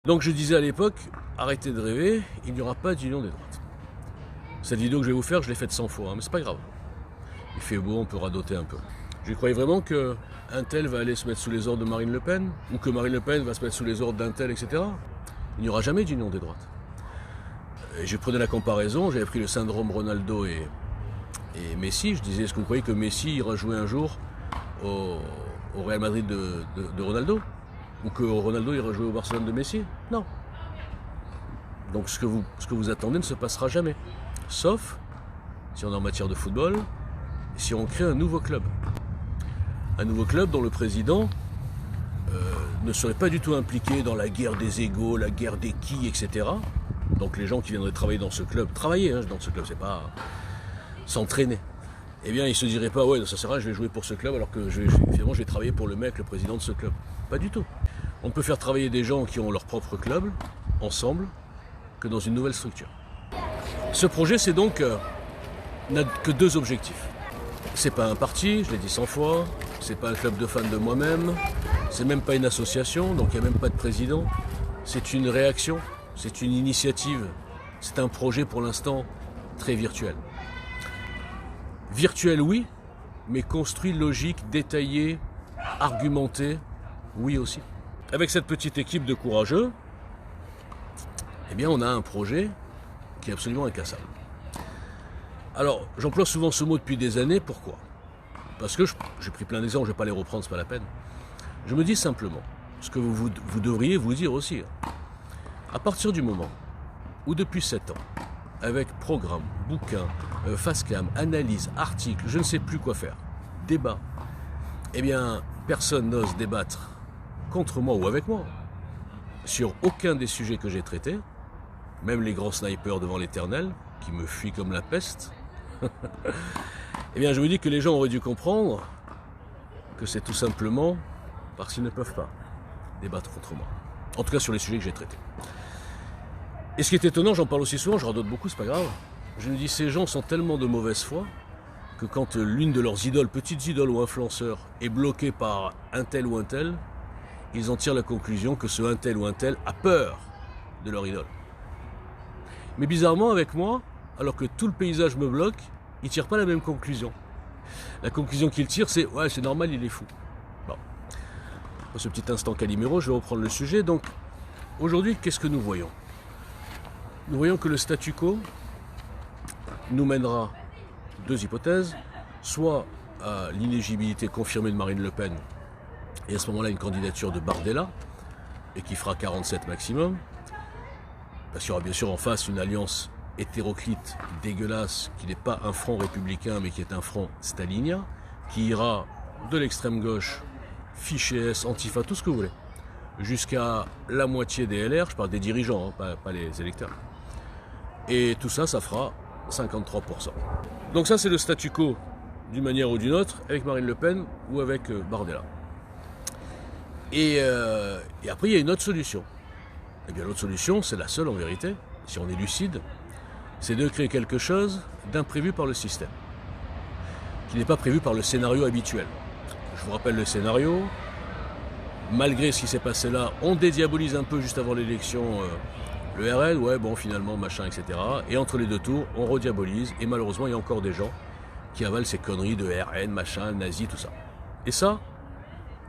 Donc je disais à l'époque, arrêtez de rêver, il n'y aura pas d'union des droites. Cette vidéo que je vais vous faire, je l'ai faite 100 fois, mais c'est pas grave. Il fait beau, on peut radoter un peu. Je croyais vraiment qu'un tel va aller se mettre sous les ordres de Marine Le Pen, ou que Marine Le Pen va se mettre sous les ordres d'un tel, etc. Il n'y aura jamais d'union des droites. Et je prenais la comparaison, j'avais pris le syndrome Ronaldo et Messi. Je disais, est-ce que vous croyez que Messi ira jouer un jour au Real Madrid de Ronaldo? Ou que Ronaldo ira jouer au Barcelone de Messi? Non. Donc ce que vous attendez ne se passera jamais. Sauf si on est en matière de football, si on crée un nouveau club. Un nouveau club dont le président ne serait pas du tout impliqué dans la guerre des égos, la guerre des qui, etc. Donc les gens qui viendraient travailler dans ce club, travailler dans ce club, c'est pas s'entraîner. Eh bien, ils se diraient pas, ouais, ça sert à rien, je vais jouer pour ce club alors que finalement je vais travailler pour le mec, le président de ce club. Pas du tout. On peut faire travailler des gens qui ont leur propre club, ensemble, que dans une nouvelle structure. Ce projet, c'est donc n'a que deux objectifs. C'est pas un parti, je l'ai dit 100 fois, c'est pas un club de fans de moi-même, c'est même pas une association, donc il n'y a même pas de président. C'est une réaction, c'est une initiative, c'est un projet pour l'instant très virtuel. Virtuel, oui, mais construit, logique, détaillé, argumenté, oui aussi. Avec cette petite équipe de courageux, eh bien on a un projet qui est absolument incassable. Alors, j'emploie souvent ce mot depuis des années, pourquoi? Parce que j'ai pris plein d'exemples, je ne vais pas les reprendre, c'est pas la peine. Je me dis simplement, ce que vous devriez vous dire aussi, à partir du moment où depuis 7 ans, avec programme, bouquin, face-cam, analyse, article, je ne sais plus quoi faire, débat, eh bien, personne n'ose débattre contre moi ou avec moi sur aucun des sujets que j'ai traités, même les grands snipers devant l'éternel, qui me fuient comme la peste, eh bien je me dis que les gens auraient dû comprendre que c'est tout simplement parce qu'ils ne peuvent pas débattre contre moi. En tout cas sur les sujets que j'ai traités. Et ce qui est étonnant, j'en parle aussi souvent, je radote beaucoup, c'est pas grave. Je me dis, ces gens sont tellement de mauvaise foi que quand l'une de leurs idoles, petites idoles ou influenceurs, est bloquée par un tel ou un tel, ils en tirent la conclusion que ce un tel ou un tel a peur de leur idole. Mais bizarrement, avec moi, alors que tout le paysage me bloque, ils ne tirent pas la même conclusion. La conclusion qu'ils tirent, c'est « ouais, c'est normal, il est fou ». Bon. Pour ce petit instant Calimero, je vais reprendre le sujet. Donc, aujourd'hui, qu'est-ce que nous voyons? Nous voyons que le statu quo nous mènera deux hypothèses, soit à l'inéligibilité confirmée de Marine Le Pen, et à ce moment-là, une candidature de Bardella, et qui fera 47 maximum, parce qu'il y aura bien sûr en face une alliance hétéroclite, dégueulasse, qui n'est pas un front républicain, mais qui est un front stalinien, qui ira de l'extrême gauche, fiché S, Antifa, tout ce que vous voulez, jusqu'à la moitié des LR, je parle des dirigeants, pas les électeurs. Et tout ça, ça fera 53%. Donc ça, c'est le statu quo, d'une manière ou d'une autre, avec Marine Le Pen ou avec Bardella. Et après, il y a une autre solution. Eh bien, l'autre solution, c'est la seule en vérité, si on est lucide, c'est de créer quelque chose d'imprévu par le système, qui n'est pas prévu par le scénario habituel. Je vous rappelle le scénario. Malgré ce qui s'est passé là, on dédiabolise un peu juste avant l'élection le RN, ouais, bon, finalement, machin, etc. Et entre les deux tours, on rediabolise, et malheureusement, il y a encore des gens qui avalent ces conneries de RN, machin, nazi, tout ça. Et ça,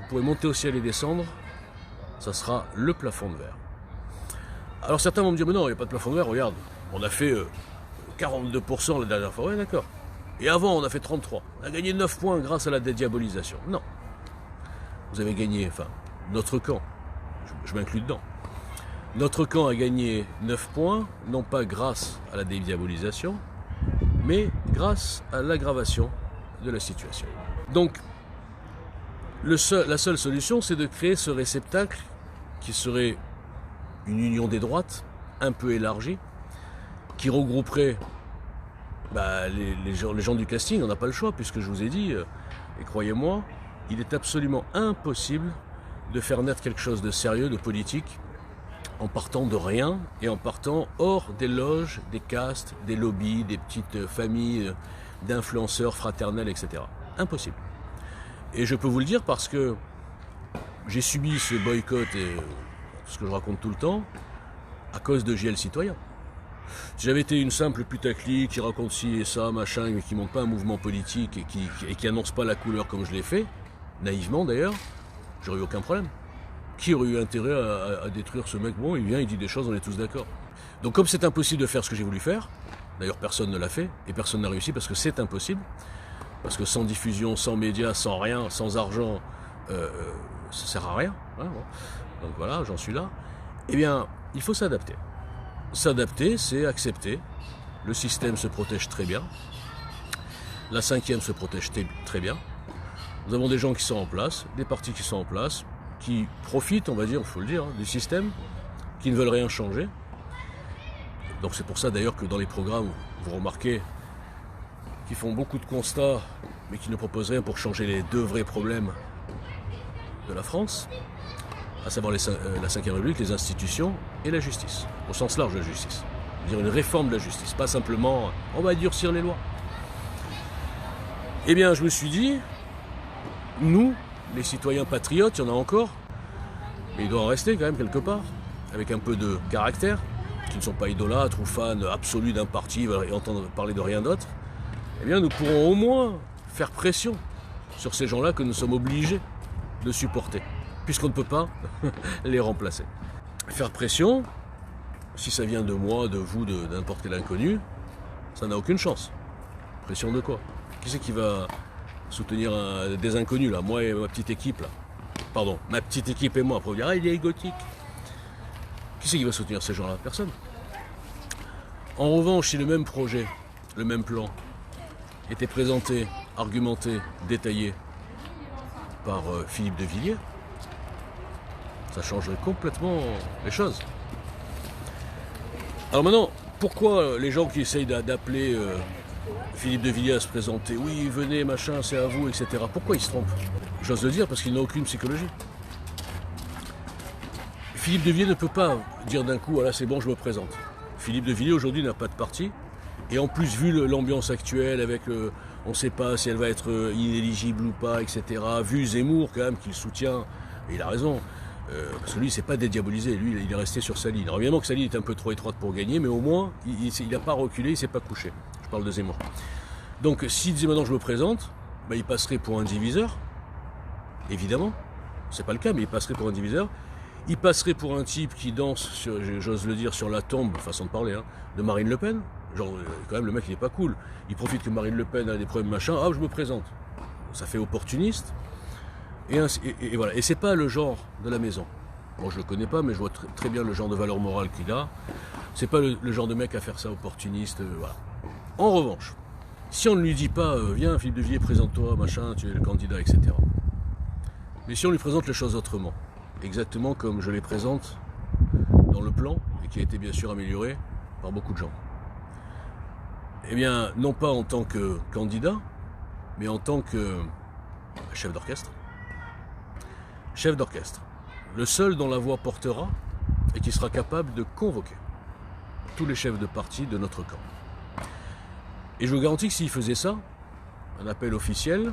vous pourrez monter au ciel et descendre, ça sera le plafond de verre. Alors certains vont me dire, mais non, il n'y a pas de plafond de verre, regarde, on a fait 42% la dernière fois, ouais, d'accord. Et avant, on a fait 33%. On a gagné 9 points grâce à la dédiabolisation. Non. Vous avez gagné, enfin, notre camp, je m'inclus dedans. Notre camp a gagné 9 points, non pas grâce à la dédiabolisation, mais grâce à l'aggravation de la situation. Donc, la seule solution, c'est de créer ce réceptacle qui serait une union des droites, un peu élargie, qui regrouperait les gens du casting. On n'a pas le choix, puisque je vous ai dit, et croyez-moi, il est absolument impossible de faire naître quelque chose de sérieux, de politique, en partant de rien et en partant hors des loges, des castes, des lobbies, des petites familles d'influenceurs fraternels, etc. Impossible. Et je peux vous le dire parce que j'ai subi ce boycott ce que je raconte tout le temps, à cause de JL Citoyen. Si j'avais été une simple putaclic qui raconte ci et ça, machin, mais qui ne monte pas un mouvement politique et qui annonce pas la couleur comme je l'ai fait, naïvement d'ailleurs, j'aurais eu aucun problème. Qui aurait eu intérêt à détruire ce mec? Bon, il vient, il dit des choses, on est tous d'accord. Donc comme c'est impossible de faire ce que j'ai voulu faire, d'ailleurs personne ne l'a fait, et personne n'a réussi parce que c'est impossible, parce que sans diffusion, sans médias, sans rien, sans argent, ça sert à rien. Hein, bon. Donc voilà, j'en suis là. Eh bien, il faut s'adapter. S'adapter, c'est accepter. Le système se protège très bien. La 5e se protège très bien. Nous avons des gens qui sont en place, des partis qui sont en place, qui profitent, on va dire, il faut le dire, du système, qui ne veulent rien changer. Donc c'est pour ça d'ailleurs que dans les programmes, vous remarquez qu'ils font beaucoup de constats, mais qui ne proposent rien pour changer les 2 vrais problèmes de la France, à savoir la 5e République, les institutions et la justice, au sens large de la justice. C'est-à-dire une réforme de la justice, pas simplement on va durcir les lois. Eh bien, je me suis dit, nous, les citoyens patriotes, il y en a encore, mais il doit en rester quand même quelque part, avec un peu de caractère, qui ne sont pas idolâtres ou fans absolus d'un parti et entendre parler de rien d'autre. Eh bien, nous pourrons au moins faire pression sur ces gens-là que nous sommes obligés de supporter, puisqu'on ne peut pas les remplacer. Faire pression, si ça vient de moi, de vous, de n'importe quel inconnu, ça n'a aucune chance. Pression de quoi? Qui c'est qui va soutenir des inconnus, là? Moi et ma petite équipe, là. Pardon, ma petite équipe et moi. Après, on va dire, ah, il est égotique. Qui c'est qui va soutenir ces gens-là? Personne. En revanche, si le même projet, le même plan, était présenté, argumenté, détaillé par Philippe de Villiers, ça changerait complètement les choses. Alors maintenant, pourquoi les gens qui essayent d'appeler Philippe de Villiers à se présenter, oui, venez, machin, c'est à vous, etc. Pourquoi ils se trompent? J'ose le dire parce qu'il n'a aucune psychologie. Philippe de Villiers ne peut pas dire d'un coup, voilà, c'est bon, je me présente. Philippe de Villiers aujourd'hui n'a pas de parti. Et en plus, vu l'ambiance actuelle, avec on ne sait pas si elle va être inéligible ou pas, etc. Vu Zemmour quand même qu'il soutient, et il a raison, parce que lui, c'est pas dédiabolisé, lui, il est resté sur sa ligne. Alors évidemment que sa ligne est un peu trop étroite pour gagner, mais au moins, il n'a pas reculé, il ne s'est pas couché. Je parle de Zemmour. Donc s'il disait maintenant je me présente, bah, il passerait pour un diviseur, évidemment. C'est pas le cas, mais il passerait pour un diviseur. Il passerait pour un type qui danse, j'ose le dire, sur la tombe, façon de parler, hein, de Marine Le Pen. Genre, quand même, le mec, il est pas cool. Il profite que Marine Le Pen a des problèmes, machin, ah, je me présente. Ça fait opportuniste. Et voilà. Et c'est pas le genre de la maison. Bon, je le connais pas, mais je vois très bien le genre de valeur morale qu'il a. C'est pas le genre de mec à faire ça, opportuniste, voilà. En revanche, si on ne lui dit pas, viens, Philippe de Villiers, présente-toi, machin, tu es le candidat, etc. Mais si on lui présente les choses autrement, exactement comme je les présente dans le plan, et qui a été bien sûr amélioré par beaucoup de gens. Eh bien, non pas en tant que candidat, mais en tant que chef d'orchestre. Chef d'orchestre. Le seul dont la voix portera et qui sera capable de convoquer tous les chefs de parti de notre camp. Et je vous garantis que s'il faisait ça, un appel officiel,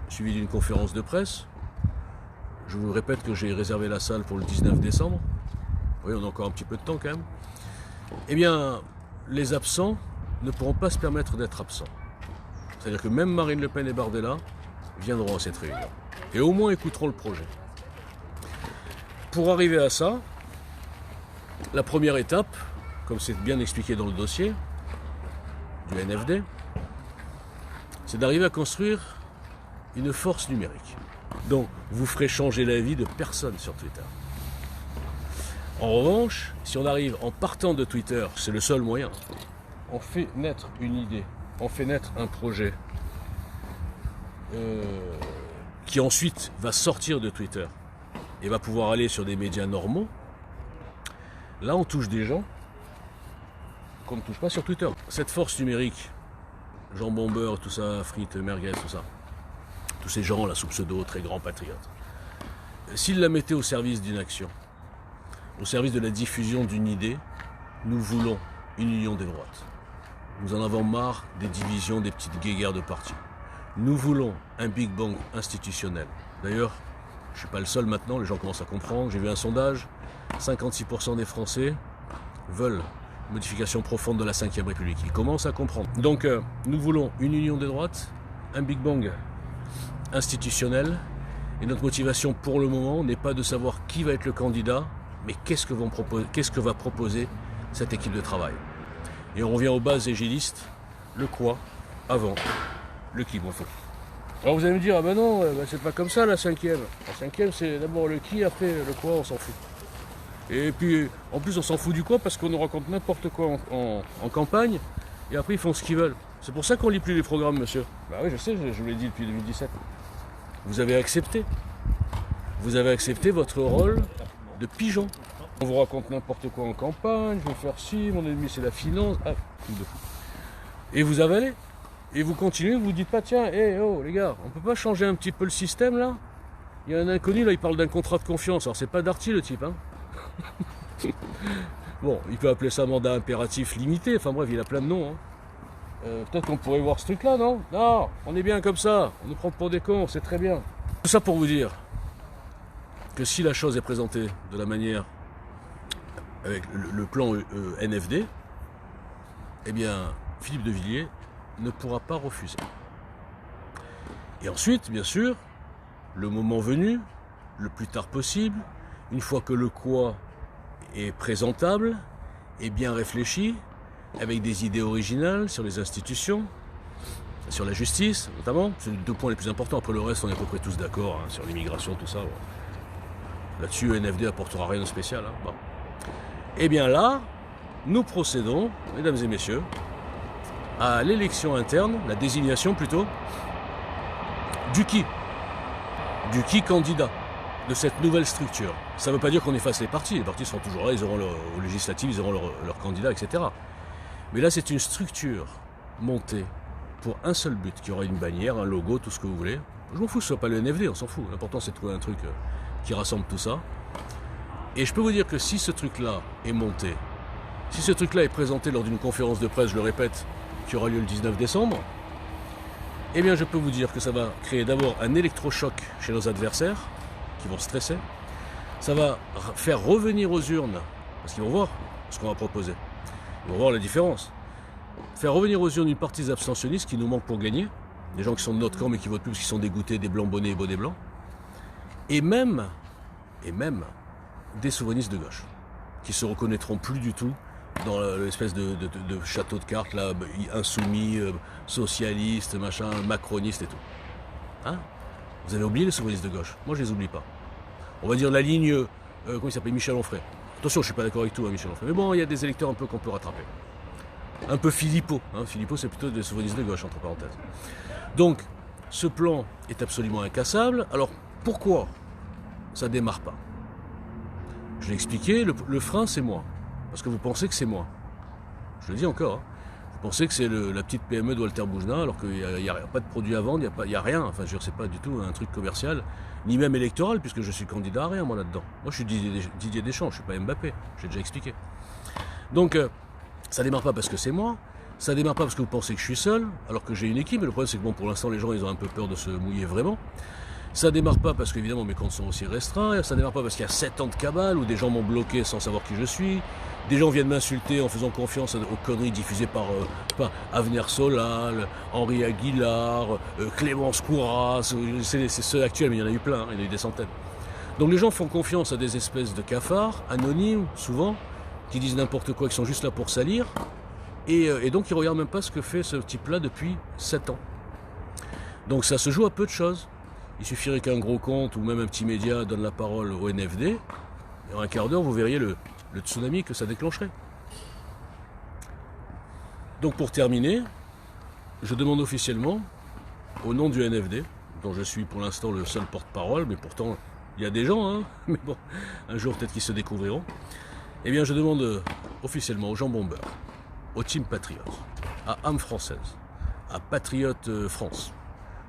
suivi d'une conférence de presse, je vous répète que j'ai réservé la salle pour le 19 décembre. Oui, on a encore un petit peu de temps quand même. Eh bien, les absents ne pourront pas se permettre d'être absents. C'est-à-dire que même Marine Le Pen et Bardella viendront à cette réunion. Et au moins écouteront le projet. Pour arriver à ça, la première étape, comme c'est bien expliqué dans le dossier du NFD, c'est d'arriver à construire une force numérique. Donc, vous ferez changer la vie de personne sur Twitter. En revanche, si on arrive en partant de Twitter, c'est le seul moyen, on fait naître une idée, on fait naître un projet qui ensuite va sortir de Twitter et va pouvoir aller sur des médias normaux, là on touche des gens qu'on ne touche pas sur Twitter. Cette force numérique, jambon beurre, tout ça, frites, merguez, tout ça, tous ces gens là sous pseudo, très grands patriotes, s'ils la mettaient au service d'une action, au service de la diffusion d'une idée, nous voulons une union des droites. Nous en avons marre des divisions, des petites guéguerres de partis. Nous voulons un Big Bang institutionnel. D'ailleurs, je ne suis pas le seul maintenant, les gens commencent à comprendre. J'ai vu un sondage, 56% des Français veulent une modification profonde de la Ve République. Ils commencent à comprendre. Donc nous voulons une union des droites, un Big Bang institutionnel, et notre motivation pour le moment n'est pas de savoir qui va être le candidat, mais qu'est-ce que va proposer cette équipe de travail. Et on revient aux bases égilistes, le quoi avant le qui. Bon, alors vous allez me dire, ah ben non, c'est pas comme ça la 5e. La 5e, c'est d'abord le qui, après le quoi, on s'en fout. Et puis, en plus, on s'en fout du quoi parce qu'on nous raconte n'importe quoi en campagne, et après, ils font ce qu'ils veulent. C'est pour ça qu'on lit plus les programmes, monsieur. Bah oui, je sais, je vous l'ai dit depuis 2017. Vous avez accepté. Vous avez accepté votre rôle de pigeon. On vous raconte n'importe quoi en campagne, je vais faire ci, mon ennemi c'est la finance. Ah, et vous avalez. Et vous continuez, vous dites pas, tiens, oh les gars, on peut pas changer un petit peu le système là? Il y a un inconnu là, il parle d'un contrat de confiance. Alors c'est pas Darty le type, hein. Bon, il peut appeler ça mandat impératif limité, enfin bref, il a plein de noms. Hein. Peut-être qu'on pourrait voir ce truc là, non? Non, on est bien comme ça, on nous prend pour des cons, c'est très bien. Tout ça pour vous dire que si la chose est présentée de la manière avec le plan NFD, eh bien Philippe de Villiers ne pourra pas refuser. Et ensuite, bien sûr, le moment venu, le plus tard possible, une fois que le quoi est présentable et bien réfléchi, avec des idées originales sur les institutions, sur la justice notamment, c'est les deux points les plus importants. Après le reste, on est à peu près tous d'accord, hein, sur l'immigration, tout ça. Bon. Là-dessus, NFD apportera rien de spécial. Hein. Bon. Et bien là, nous procédons, mesdames et messieurs, à l'élection interne, la désignation plutôt, du qui candidat de cette nouvelle structure. Ça ne veut pas dire qu'on efface les partis seront toujours là, ils auront aux législatives, ils auront leur candidat, etc. Mais là, c'est une structure montée pour un seul but, qui aura une bannière, un logo, tout ce que vous voulez. Je m'en fous que ce soit pas le NFD, on s'en fout. L'important, c'est de trouver un truc qui rassemble tout ça. Et je peux vous dire que si ce truc-là est monté, si ce truc-là est présenté lors d'une conférence de presse, je le répète, qui aura lieu le 19 décembre, eh bien je peux vous dire que ça va créer d'abord un électrochoc chez nos adversaires, qui vont stresser. Ça va faire revenir aux urnes, parce qu'ils vont voir ce qu'on va proposer. Ils vont voir la différence. Faire revenir aux urnes une partie des abstentionnistes qui nous manquent pour gagner, des gens qui sont de notre camp mais qui votent plus parce qu'ils sont dégoûtés des blancs bonnets et bonnets blancs, et même des souverainistes de gauche, qui se reconnaîtront plus du tout dans l'espèce de château de cartes là, insoumis, socialiste, machin, macroniste et tout. Hein? Vous avez oublié les souverainistes de gauche? Moi je les oublie pas. On va dire la ligne, comment il s'appelle, Michel Onfray. Attention, je suis pas d'accord avec tout, hein, Michel Onfray. Mais bon, il y a des électeurs un peu qu'on peut rattraper. Un peu Philippot. Hein. Philippot, c'est plutôt des souverainistes de gauche, entre parenthèses. Donc, ce plan est absolument incassable. Alors, pourquoi ça démarre pas? Je l'ai expliqué, le frein, c'est moi. Parce que vous pensez que c'est moi. Je le dis encore. Hein. Vous pensez que c'est la petite PME de Walter Boujna, alors qu'il n'y a pas de produit à vendre, il n'y a rien. Enfin, je veux dire, c'est pas du tout un truc commercial, ni même électoral, puisque je suis candidat à rien, moi, là-dedans. Moi, je suis Didier Deschamps, je ne suis pas Mbappé. J'ai déjà expliqué. Donc, ça démarre pas parce que c'est moi. Ça démarre pas parce que vous pensez que je suis seul, alors que j'ai une équipe. Mais le problème, c'est que bon, pour l'instant, les gens, ils ont un peu peur de se mouiller vraiment. Ça démarre pas parce qu'évidemment mes comptes sont aussi restreints. Ça démarre pas parce qu'il y a 7 ans de cabale où des gens m'ont bloqué sans savoir qui je suis. Des gens viennent m'insulter en faisant confiance aux conneries diffusées par Avenir Solal, Henri Aguilar, Clémence Courras. C'est ceux actuels, mais il y en a eu plein, il y en a eu des centaines. Donc les gens font confiance à des espèces de cafards, anonymes souvent, qui disent n'importe quoi, qui sont juste là pour salir. Et donc ils ne regardent même pas ce que fait ce type-là depuis 7 ans. Donc ça se joue à peu de choses. Il suffirait qu'un gros compte ou même un petit média donne la parole au NFD, et en un quart d'heure, vous verriez le tsunami que ça déclencherait. Donc pour terminer, je demande officiellement, au nom du NFD, dont je suis pour l'instant le seul porte-parole, mais pourtant il y a des gens, hein, mais bon, un jour peut-être qu'ils se découvriront, eh bien je demande officiellement aux gens bombeurs, au Team Patriote, à âme française, à Patriote France,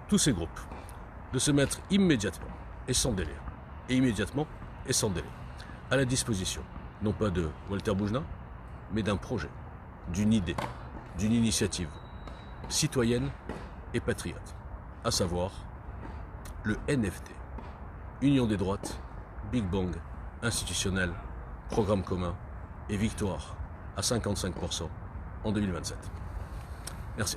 tous ces groupes, de se mettre immédiatement et sans délai, à la disposition, non pas de Walter Boujna, mais d'un projet, d'une idée, d'une initiative citoyenne et patriote, à savoir le NFD, Union des droites, Big Bang institutionnel programme commun et victoire à 55% en 2027. Merci.